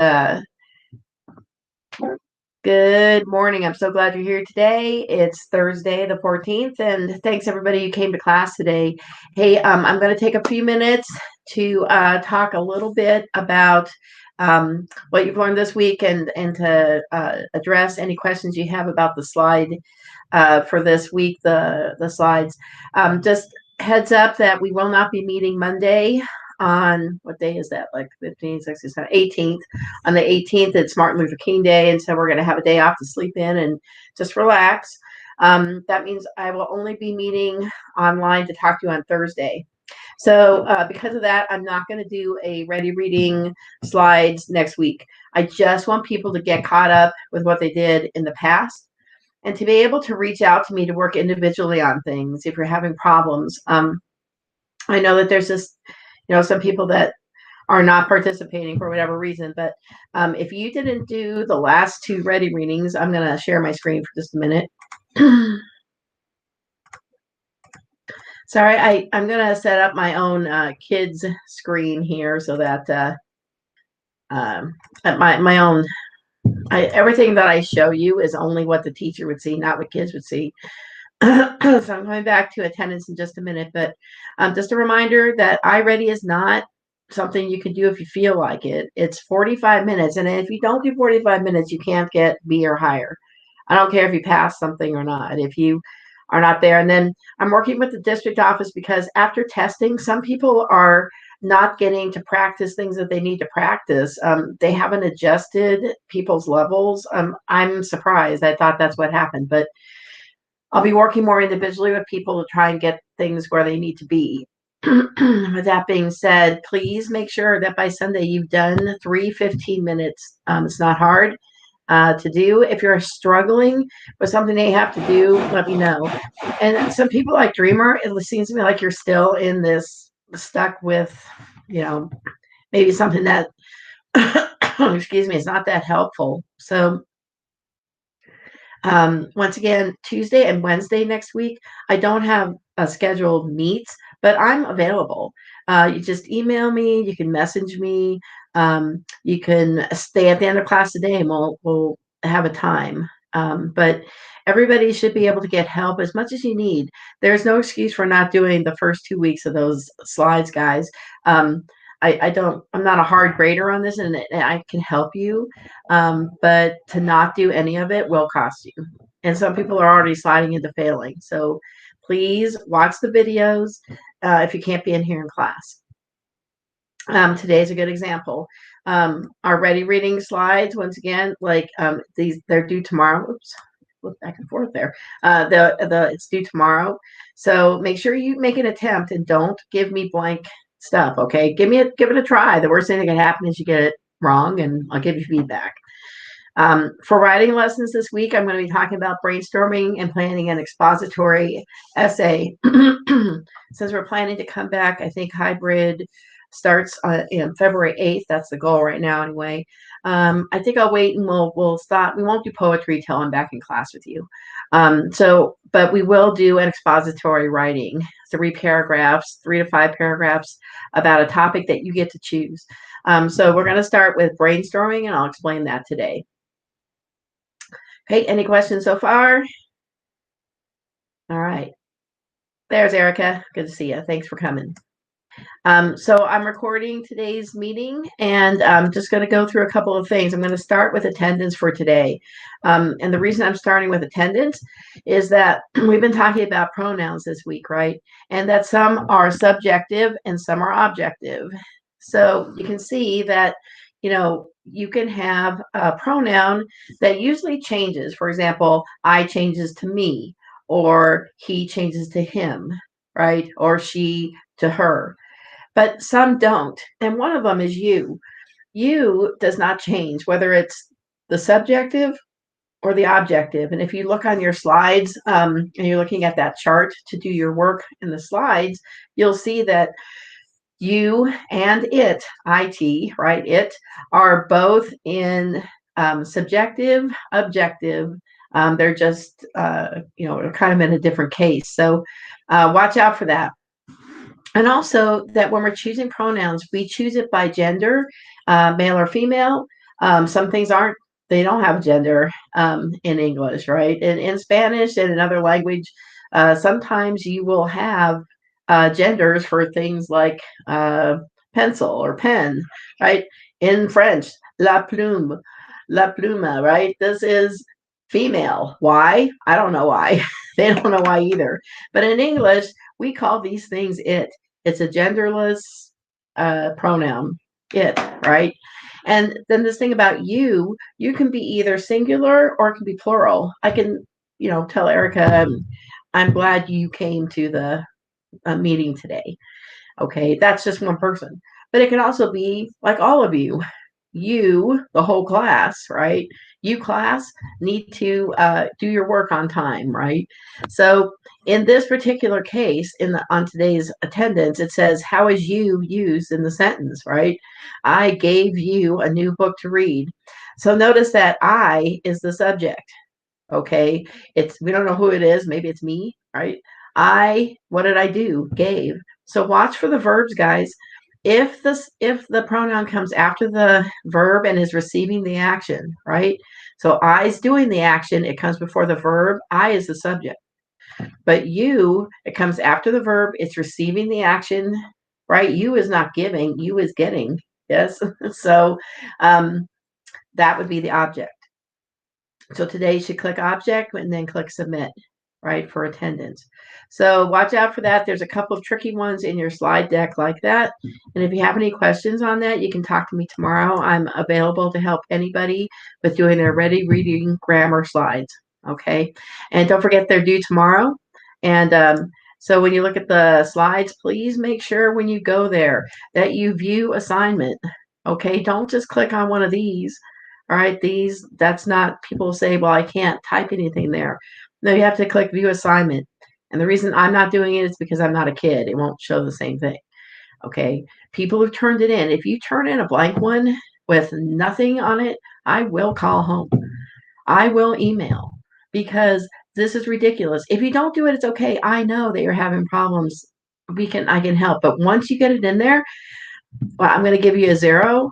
Uh, Good morning. I'm so glad you're here today. It's Thursday, the 14th, and thanks everybody who came to class today. Hey, I'm going to take a few minutes to talk a little bit about what you've learned this week and to address any questions you have about the slide for this week, the slides. Just heads up that we will not be meeting Monday on, what day is that? Like 15, 16, 17, 18th. On the 18th, it's Martin Luther King Day, and so we're going to have a day off to sleep in and just relax. That means I will only be meeting online to talk to you on Thursday. So because of that, I'm not going to do a ready reading slides next week. I just want people to get caught up with what they did in the past and to be able to reach out to me to work individually on things if you're having problems. I know that there's just, some people that are not participating for whatever reason, but if you didn't do the last two ready readings, I'm going to share my screen for just a minute. Sorry, I'm going to set up my own kids screen here so that my own, everything that I show you is only what the teacher would see, not what kids would see. So I'm going back to attendance in just a minute, but just a reminder that iReady is not something you can do if you feel like it. It's 45 minutes, and if you don't do 45 minutes, you can't get B or higher. I don't care if you pass something or not, if you are not there. And then I'm working with the district office because after testing, some people are not getting to practice things that they need to practice. They haven't adjusted people's levels. I'm surprised. I thought that's what happened, but I'll be working more individually with people to try and get things where they need to be. With that being said, please make sure that by Sunday you've done 15 minutes. It's not hard to do. If you're struggling with something they have to do, let me know. And some people like Dreamer, it seems to me like you're still in this, stuck with, maybe something that, excuse me, is not that helpful. So once again, Tuesday and Wednesday next week, I don't have scheduled meets, but I'm available. You just email me, you can message me, you can stay at the end of class today and we'll have a time. But everybody should be able to get help as much as you need. There's no excuse for not doing the first 2 weeks of those slides, guys. I'm not a hard grader on this, and I can help you, but to not do any of it will cost you. And some people are already sliding into failing. So please watch the videos if you can't be in here in class. Today's a good example. Our ready reading slides, once again, like they're due tomorrow. Oops, look back and forth there. It's due tomorrow. So make sure you make an attempt and don't give me blank stuff. Okay, give it a try. The worst thing that can happen is you get it wrong, and I'll give you feedback. For writing lessons this week, I'm going to be talking about brainstorming and planning an expository essay. Since we're planning to come back, I think hybrid starts in February 8th. That's the goal right now anyway. I think I'll wait and we'll stop. We won't do poetry till I'm back in class with you. But we will do an expository writing, 3 paragraphs, 3 to 5 paragraphs about a topic that you get to choose. So we're going to start with brainstorming, and I'll explain that today. Okay, any questions so far? All right. There's Erica. Good to see you. Thanks for coming. So I'm recording today's meeting, and I'm just going to go through a couple of things. I'm going to start with attendance for today. And the reason I'm starting with attendance is that we've been talking about pronouns this week, right? And that some are subjective and some are objective. So you can see that, you can have a pronoun that usually changes. For example, I changes to me, or he changes to him, right? Or she to her. But some don't. And one of them is you. You does not change, whether it's the subjective or the objective. And if you look on your slides and you're looking at that chart to do your work in the slides, you'll see that you and it, right, it, are both in subjective, objective. They're just, kind of in a different case. So watch out for that. And also that when we're choosing pronouns, we choose it by gender, male or female, Some things aren't, they don't have gender in English, right? And in Spanish and another language, sometimes you will have genders for things like pencil or pen, right? In French, la pluma, right? This is female. Why? I don't know why. They don't know why either. But in English, we call these things it. It's a genderless pronoun, it, right? And then this thing about you can be either singular or it can be plural. I can, tell Erica, I'm glad you came to the meeting today. Okay, that's just one person. But it can also be like all of you, the whole class, right? You class need to do your work on time, right? So in this particular case, on today's attendance, it says, "How is you used in the sentence?" Right? I gave you a new book to read. So notice that I is the subject. Okay, we don't know who it is. Maybe it's me, right? What did I do? Gave. So watch for the verbs, guys. If the pronoun comes after the verb and is receiving the action, right? So I is doing the action, it comes before the verb. I is the subject. But you, it comes after the verb, it's receiving the action, right? You is not giving, you is getting. Yes. So um, that would be the object. So today you should click object and then click submit, right, for attendance. So watch out for that. There's a couple of tricky ones in your slide deck like that. And if you have any questions on that, you can talk to me tomorrow. I'm available to help anybody with doing their ready reading grammar slides. Okay. And don't forget they're due tomorrow. And so when you look at the slides, please make sure when you go there that you view assignment. Okay. Don't just click on one of these. All right, that's not, people say, well, I can't type anything there. No, you have to click view assignment. And the reason I'm not doing it is because I'm not a kid. It won't show the same thing. Okay. People who've turned it in, if you turn in a blank one with nothing on it, I will call home. I will email because this is ridiculous. If you don't do it, it's okay. I know that you're having problems. I can help. But once you get it in there, well, I'm going to give you a 0.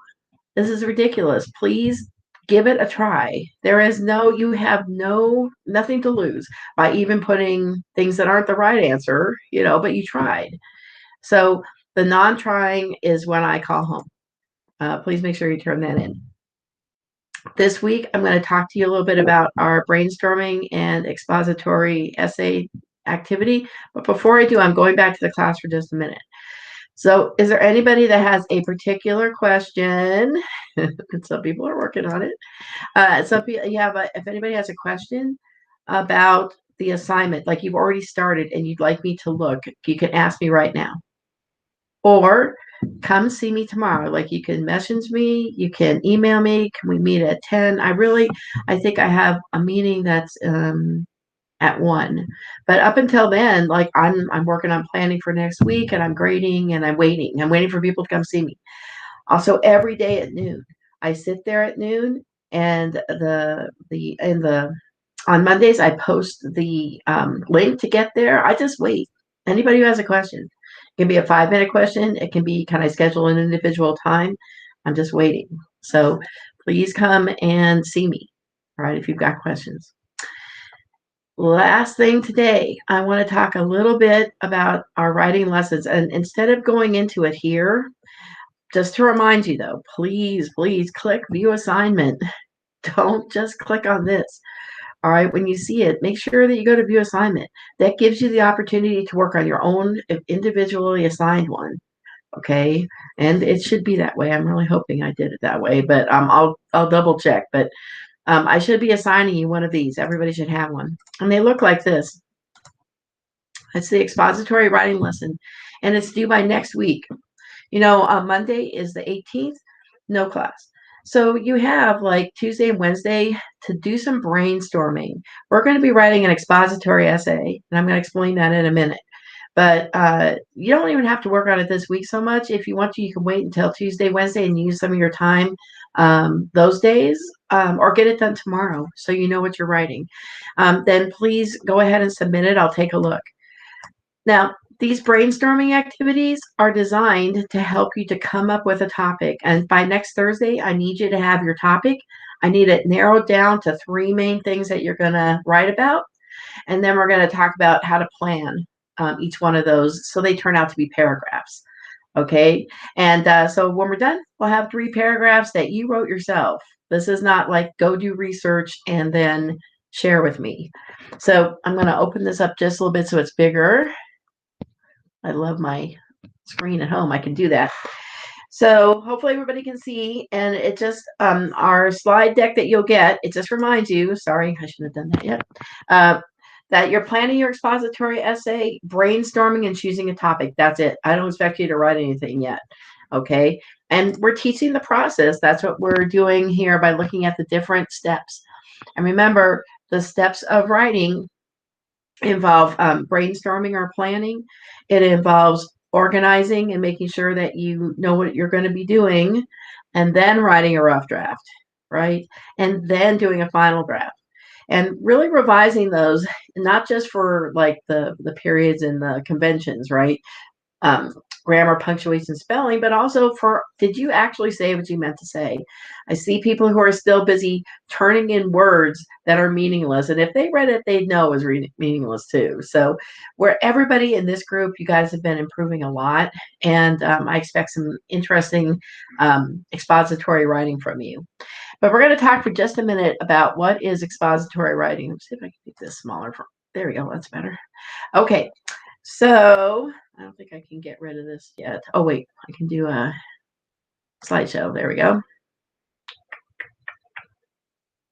This is ridiculous. Please give it a try. You have nothing to lose by even putting things that aren't the right answer, but you tried. So the non-trying is when I call home. Please make sure you turn that in. This week, I'm going to talk to you a little bit about our brainstorming and expository essay activity. But before I do, I'm going back to the class for just a minute. So is there anybody that has a particular question? Some people are working on it. If anybody has a question about the assignment, like you've already started and you'd like me to look, you can ask me right now. Or come see me tomorrow. Like you can message me, you can email me. Can we meet at 10? I think I have a meeting that's at 1. But up until then, like I'm working on planning for next week and I'm grading and I'm waiting. I'm waiting for people to come see me. Also, every day at noon, I sit there at noon, and on Mondays I post the link to get there. I just wait. Anybody who has a question, it can be a 5-minute question. It can be, can I schedule an individual time? I'm just waiting. So please come and see me. All right, if you've got questions. Last thing today, I want to talk a little bit about our writing lessons. And instead of going into it here, just to remind you though, please click view assignment. Don't just click on this. All right, when you see it, make sure that you go to view assignment. That gives you the opportunity to work on your own individually assigned one. Okay, and it should be that way. I'm really hoping I did it that way, but I'll double check. But I should be assigning you one of these. Everybody should have one, and they look like this. It's the expository writing lesson, and it's due by next week. On Monday is the 18th, no class. So you have like Tuesday and Wednesday to do some brainstorming. We're going to be writing an expository essay, and I'm going to explain that in a minute. But you don't even have to work on it this week so much. If you want to, you can wait until Tuesday, Wednesday, and use some of your time those days, or get it done tomorrow so you know what you're writing. Then please go ahead and submit it. I'll take a look. Now, These brainstorming activities are designed to help you to come up with a topic. And by next Thursday, I need you to have your topic. I need it narrowed down to 3 main things that you're going to write about. And then we're going to talk about how to plan each one of those so they turn out to be paragraphs. Okay. And so when we're done, we'll have 3 paragraphs that you wrote yourself. This is not like go do research and then share with me. So I'm going to open this up just a little bit so it's bigger. I love my screen at home. I can do that. So hopefully everybody can see, and it just our slide deck that you'll get, it just reminds you, sorry, I shouldn't have done that yet, that you're planning your expository essay, brainstorming, and choosing a topic. That's it. I don't expect you to write anything yet. Okay. And we're teaching the process. That's what we're doing here by looking at the different steps. And remember, the steps of writing involve brainstorming or planning. It involves organizing and making sure that you know what you're going to be doing, and then writing a rough draft, right? And then doing a final draft. And really revising those, not just for like the periods and the conventions, right? um, Grammar, punctuation, spelling, but also for did you actually say what you meant to say? I see people who are still busy turning in words that are meaningless, and if they read it, they'd know it was meaningless too. So, where everybody in this group, you guys have been improving a lot, and I expect some interesting expository writing from you. But we're going to talk for just a minute about what is expository writing. Let's see if I can make this smaller. There we go. That's better. Okay. So I don't think I can get rid of this yet. Oh, wait, I can do a slideshow. There we go.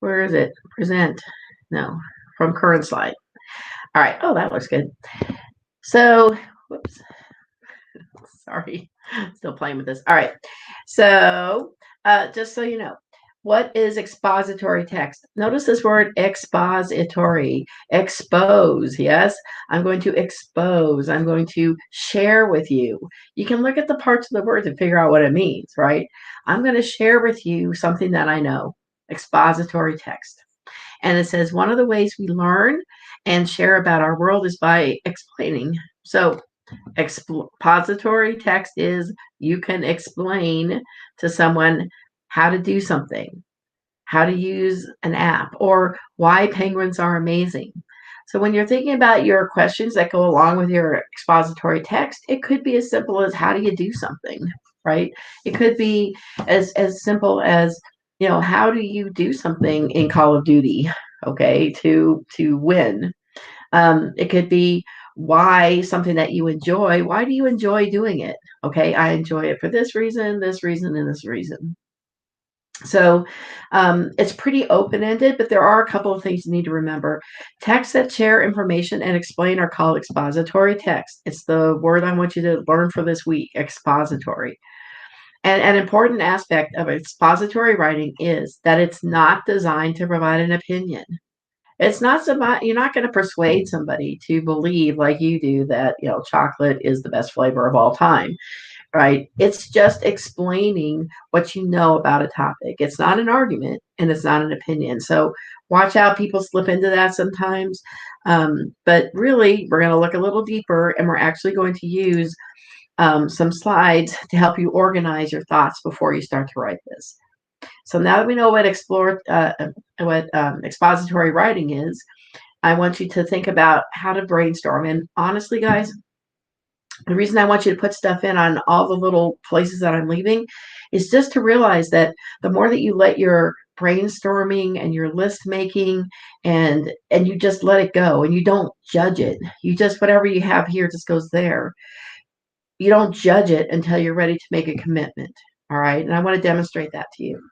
Where is it? Present. No, from current slide. All right. Oh, that looks good. So, whoops. Sorry. Still playing with this. All right. So, just so you know, what is expository text? Notice this word expository. Expose, yes? I'm going to expose. I'm going to share with you. You can look at the parts of the word and figure out what it means, right? I'm going to share with you something that I know. Expository text. And it says one of the ways we learn and share about our world is by explaining. So, expository text is you can explain to someone how to do something, how to use an app, or why penguins are amazing. So when you're thinking about your questions that go along with your expository text, it could be as simple as how do you do something, right? It could be as simple as, you know, how do you do something in Call of Duty, okay, to win. It could be why something that you enjoy. Why do you enjoy doing it? Okay, I enjoy it for this reason, and this reason. So it's pretty open-ended, but there are a couple of things you need to remember. Texts that share information and explain are called expository text. It's the word I want you to learn for this week, expository. And an important aspect of expository writing is that it's not designed to provide an opinion. It's not somebody, you're not going to persuade somebody to believe like you do that, you know, chocolate is the best flavor of all time, right? It's just explaining what you know about a topic. It's not an argument and it's not an opinion. So watch out, people slip into that sometimes. But really, we're going to look a little deeper and we're actually going to use some slides to help you organize your thoughts before you start to write this. So now that we know what expository writing is, I want you to think about how to brainstorm. And honestly, guys, the reason I want you to put stuff in on all the little places that I'm leaving is just to realize that the more that you let your brainstorming and your list making and you just let it go and you don't judge it. You just whatever you have here just goes there. You don't judge it until you're ready to make a commitment. All right. And I want to demonstrate that to you.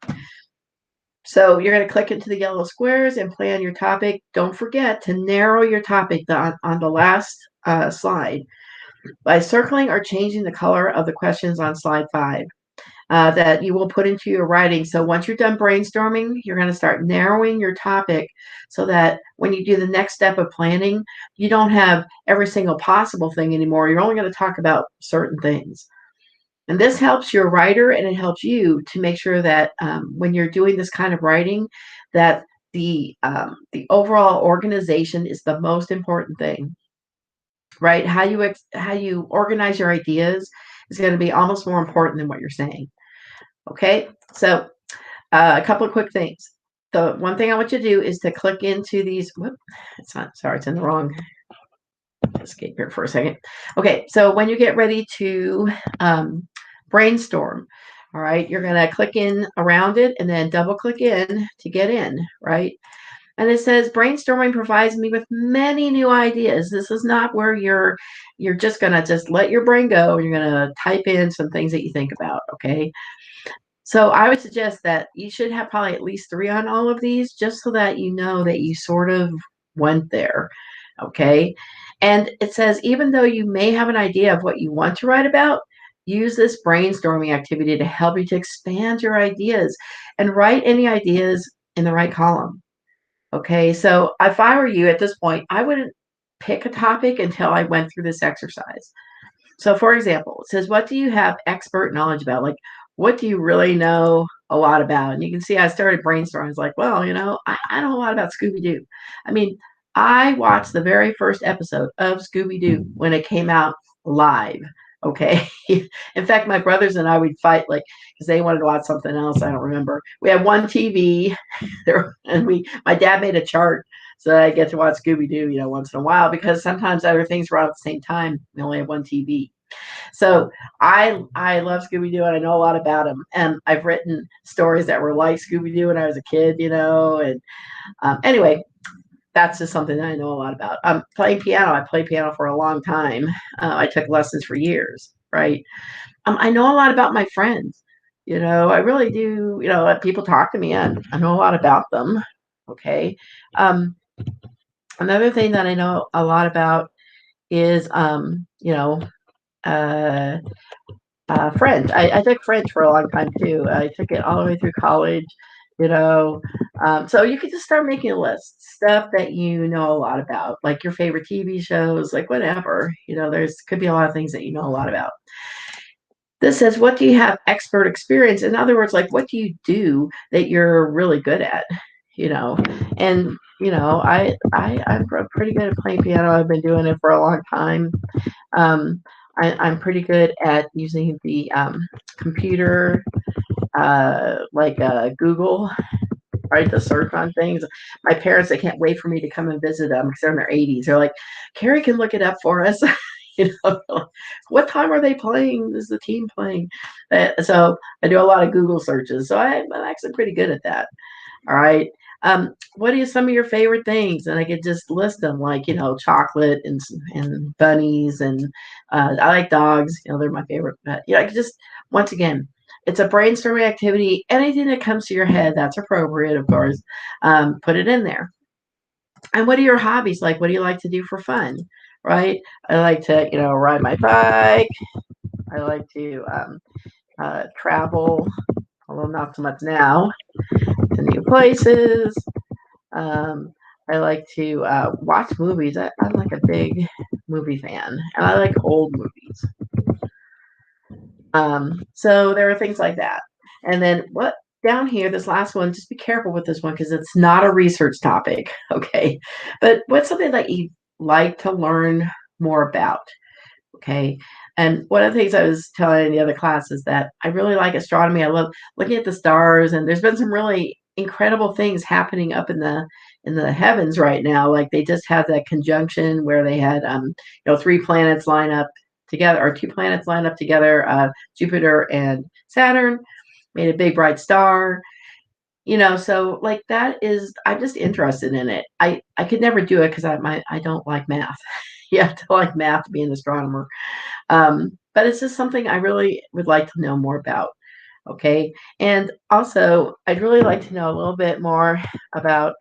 So you're going to click into the yellow squares and plan your topic. Don't forget to narrow your topic on the last slide by circling or changing the color of the questions on slide 5 that you will put into your writing. So once you're done brainstorming, you're going to start narrowing your topic so that when you do the next step of planning, you don't have every single possible thing anymore. You're only going to talk about certain things. And this helps your writer and it helps you to make sure that when you're doing this kind of writing, that the overall organization is the most important thing. right? How you organize your ideas is going to be almost more important than what you're saying. Okay, so a couple of quick things. The one thing I want you to do is to click into these. Whoop, it's not. Sorry, it's in the wrong. Escape here for a second. Okay, so when you get ready to brainstorm, all right, you're going to click in around it and then double click in to get in, right? And it says brainstorming provides me with many new ideas. This is not where you're just going to just let your brain go. You're going to type in some things that you think about, okay? So I would suggest that you should have probably at least 3 on all of these, just so that you know that you sort of went there. Okay. And it says, even though you may have an idea of what you want to write about, use this brainstorming activity to help you to expand your ideas and write any ideas in the right column. Okay. So if I were you at this point, I wouldn't pick a topic until I went through this exercise. So, for example, it says, what do you have expert knowledge about? Like, what do you really know a lot about? And you can see I started brainstorming. I was like, well, I know a lot about Scooby Doo. I mean, I watched the very first episode of Scooby Doo when it came out live. Okay. In fact, my brothers and I would fight like because they wanted to watch something else. I don't remember. We had one TV there, and my dad made a chart so that I get to watch Scooby Doo, once in a while because sometimes other things were on at the same time. We only have one TV. So I love Scooby Doo and I know a lot about him. And I've written stories that were like Scooby Doo when I was a kid, And anyway, that's just something that I know a lot about. Playing piano, I played piano for a long time. I took lessons for years, right? I know a lot about my friends. I really do. People talk to me, and I know a lot about them. Okay. Um, Another thing that I know a lot about is, uh, French. I took French for a long time too. I took it all the way through college, you know. So you could just start making a list, stuff that you know a lot about, like your favorite TV shows, like whatever. There's could be a lot of things that you know a lot about. This says, what do you have expert experience? In other words, like what do you do that you're really good at? You know, and I'm pretty good at playing piano. I've been doing it for a long time. Um, I'm pretty good at using the computer, like Google, right, to search on things. My parents, they can't wait for me to come and visit them because they're in their 80s. They're like, Carrie can look it up for us. What time are they playing? Is the team playing? So I do a lot of Google searches. So I'm actually pretty good at that. All right. What are some of your favorite things? And I could just list them, like chocolate and bunnies, and I like dogs. They're my favorite pet. I could just once again, it's a brainstorming activity. Anything that comes to your head that's appropriate, of course, put it in there. And what are your hobbies like? What do you like to do for fun? Right? I like to ride my bike. I like to travel, although not so much now, to new places. Um, I like to watch movies. I'm like a big movie fan, and I like old movies. So there are things like that. And then what down here, this last one, just be careful with this one because it's not a research topic, okay? But what's something that you like to learn more about? Okay. And one of the things I was telling the other class is that I really like astronomy. I love looking at the stars, and there's been some really incredible things happening up in the heavens right now. Like they just had that conjunction where they had 3 planets line up together, or 2 planets line up together, Jupiter and Saturn, made a big bright star. So like that is, I'm just interested in it. I could never do it because I don't like math. You have to like math to be an astronomer. But it's just something I really would like to know more about. Okay. And also, I'd really like to know a little bit more about,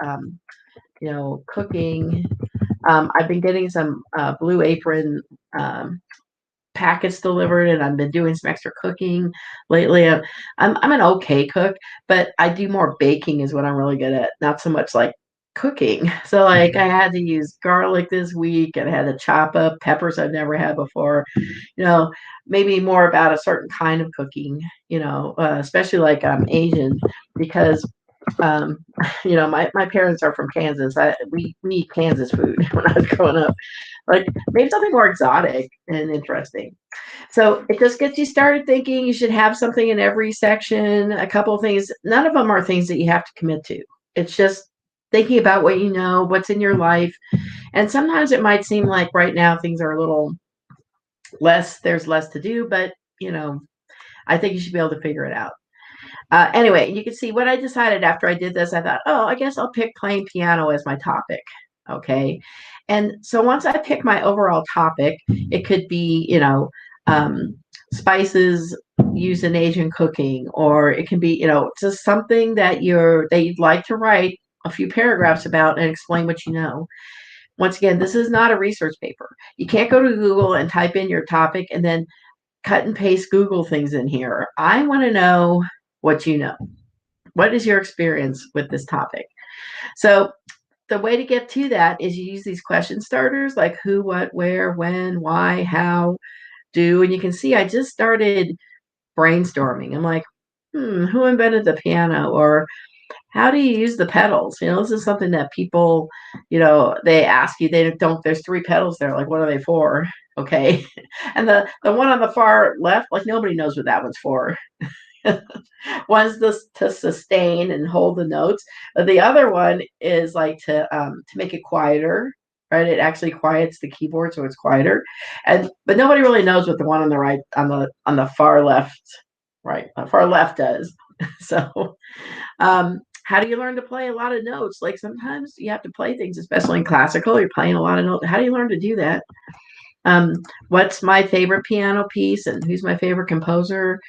cooking. I've been getting some Blue Apron packets delivered, and I've been doing some extra cooking lately. I'm an okay cook, but I do more baking is what I'm really good at, not so much like cooking. So like I had to use garlic this week, and I had to chop up peppers I've never had before. Maybe more about a certain kind of cooking, especially like Asian, because My parents are from Kansas. We eat Kansas food when I was growing up. Like maybe something more exotic and interesting. So it just gets you started thinking. You should have something in every section, a couple of things. None of them are things that you have to commit to. It's just thinking about what you know, what's in your life. And sometimes it might seem like right now things are a little less, there's less to do, but I think you should be able to figure it out. Anyway, you can see what I decided after I did this. I thought, oh, I guess I'll pick playing piano as my topic. Okay. And so once I pick my overall topic, it could be, um, spices used in Asian cooking, or it can be, just something that you'd like to write a few paragraphs about and explain what you know. Once again, this is not a research paper. You can't go to Google and type in your topic and then cut and paste Google things in here. I want to know what you know. What is your experience with this topic? So, the way to get to that is you use these question starters like who, what, where, when, why, how, do. And you can see I just started brainstorming. I'm like, who invented the piano? Or how do you use the pedals? This is something that people, they ask you, they don't, there's three pedals there. Like, what are they for? Okay. And the one on the far left, like nobody knows what that one's for. One's this to sustain and hold the notes. The other one is like to make it quieter, right? It actually quiets the keyboard so it's quieter. But nobody really knows what the one on the right on the far left, right, far left does. So how do you learn to play a lot of notes? Like sometimes you have to play things, especially in classical, you're playing a lot of notes. How do you learn to do that? um, what's my favorite piano piece and who's my favorite composer?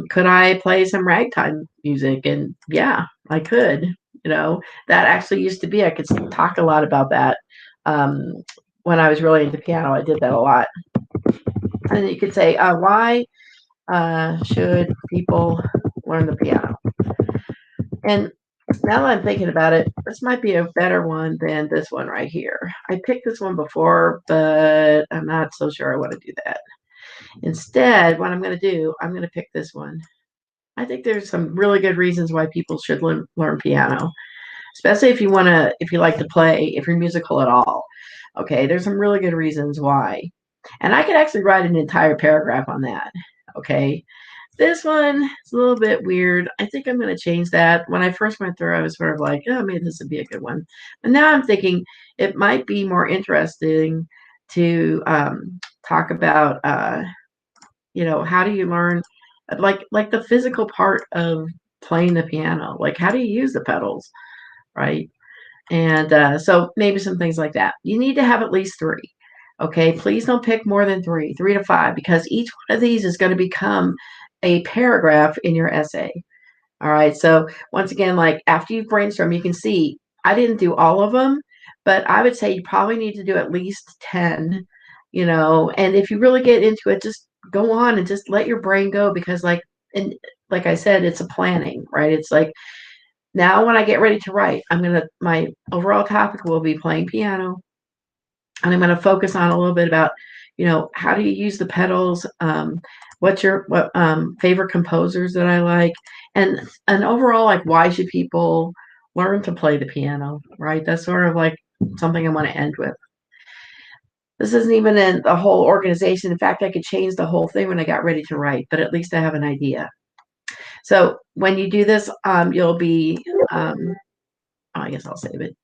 Could I play some ragtime music? And yeah, I could. That actually used to be, I could talk a lot about that. Um, when I was really into piano, I did that a lot. And you could say, why should people learn the piano? And now that I'm thinking about it, this might be a better one than this one right here. I picked this one before, but I'm not so sure I want to do that. Instead, what I'm going to do, I'm going to pick this one. I think there's some really good reasons why people should learn piano, especially if you like to play, if you're musical at all. Okay, there's some really good reasons why. And I could actually write an entire paragraph on that. Okay, this one is a little bit weird. I think I'm going to change that. When I first went through, I was sort of like, oh, maybe this would be a good one. But now I'm thinking it might be more interesting to talk about, how do you learn, like the physical part of playing the piano? Like, how do you use the pedals, right? And so maybe some things like that. You need to have at least three. Okay, please don't pick more than three to five, because each one of these is going to become a paragraph in your essay. All right. So once again, like after you've brainstormed, you can see I didn't do all of them, but I would say you probably need to do at least 10, and if you really get into it, just go on and just let your brain go, because and like I said, it's a planning, right? It's like now when I get ready to write, my overall topic will be playing piano, and I'm going to focus on a little bit about, how do you use the pedals? What favorite composers that I like, and overall, like, why should people learn to play the piano? Right, that's sort of like something I want to end with. This isn't even in the whole organization. In fact, I could change the whole thing when I got ready to write, but at least I have an idea. So when you do this, you'll be. I guess I'll save it.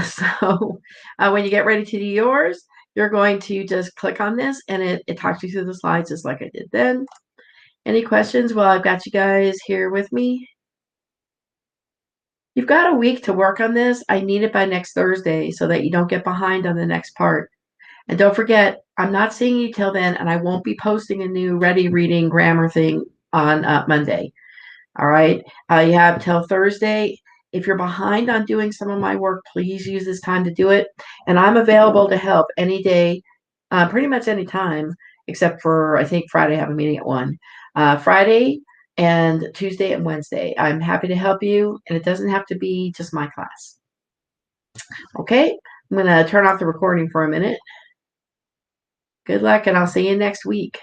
So when you get ready to do yours, you're going to just click on this, and it talks you through the slides just like I did then. Any questions while I've got you guys here with me? You've got a week to work on this. I need it by next Thursday so that you don't get behind on the next part. And don't forget, I'm not seeing you till then, and I won't be posting a new ready reading grammar thing on Monday. All right. You have till Thursday. If you're behind on doing some of my work, please use this time to do it. And I'm available to help any day, pretty much any time, except for I think Friday I have a meeting at 1. Friday and Tuesday and Wednesday. I'm happy to help you, and it doesn't have to be just my class. Okay. I'm going to turn off the recording for a minute. Good luck, and I'll see you next week.